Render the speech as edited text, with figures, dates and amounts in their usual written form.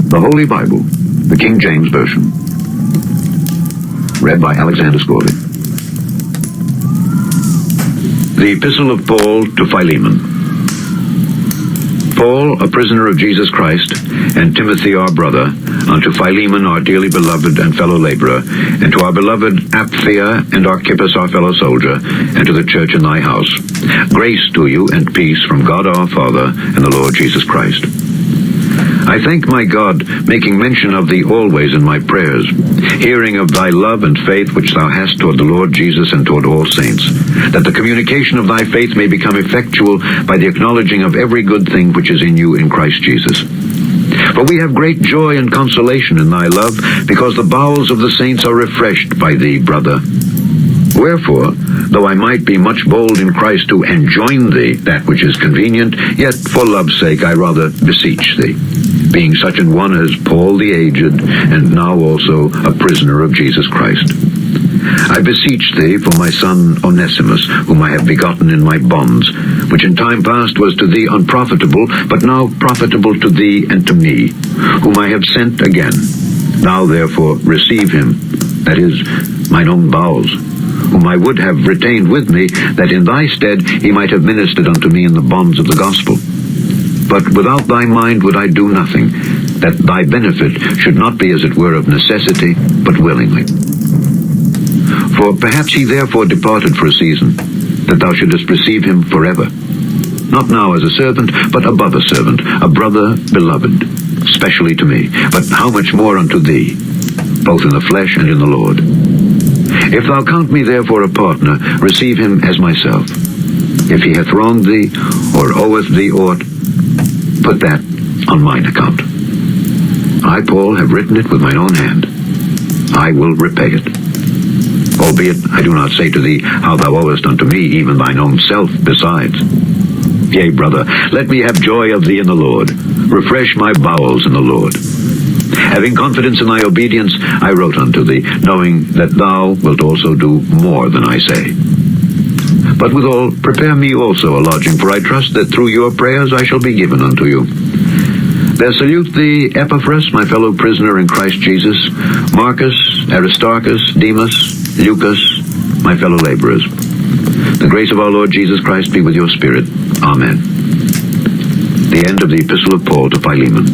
The Holy Bible, the King James Version. Read by Alexander Scorley. The Epistle of Paul to Philemon. Paul, a prisoner of Jesus Christ, and Timothy our brother, unto Philemon our dearly beloved and fellow laborer, and to our beloved Apphia and Archippus our fellow soldier, and to the church in thy house. Grace to you and peace from God our Father and the Lord Jesus Christ. I thank my God, making mention of thee always in my prayers, hearing of thy love and faith which thou hast toward the Lord Jesus and toward all saints, that the communication of thy faith may become effectual by the acknowledging of every good thing which is in you in Christ Jesus. For we have great joy and consolation in thy love, because the bowels of the saints are refreshed by thee, brother. Wherefore, though I might be much bold in Christ to enjoin thee that which is convenient, yet for love's sake I rather beseech thee, being such an one as Paul the aged, and now also a prisoner of Jesus Christ. I beseech thee for my son Onesimus, whom I have begotten in my bonds, which in time past was to thee unprofitable, but now profitable to thee and to me, whom I have sent again. Thou therefore receive him, that is, mine own bowels, whom I would have retained with me, that in thy stead he might have ministered unto me in the bonds of the gospel. But without thy mind would I do nothing, that thy benefit should not be as it were of necessity, but willingly. For perhaps he therefore departed for a season, that thou shouldest receive him forever, not now as a servant, but above a servant, a brother beloved, specially to me, but how much more unto thee, both in the flesh and in the Lord. If thou count me therefore a partner, receive him as myself. If he hath wronged thee, or oweth thee aught, put that on mine account. I, Paul, have written it with mine own hand. I will repay it. Albeit I do not say to thee how thou owest unto me even thine own self besides. Yea, brother, let me have joy of thee in the Lord. Refresh my bowels in the Lord. Having confidence in thy obedience, I wrote unto thee, knowing that thou wilt also do more than I say. But withal, prepare me also a lodging, for I trust that through your prayers I shall be given unto you. There salute thee Epaphras, my fellow prisoner in Christ Jesus, Marcus, Aristarchus, Demas, Lucas, my fellow laborers. The grace of our Lord Jesus Christ be with your spirit. Amen. The end of the Epistle of Paul to Philemon.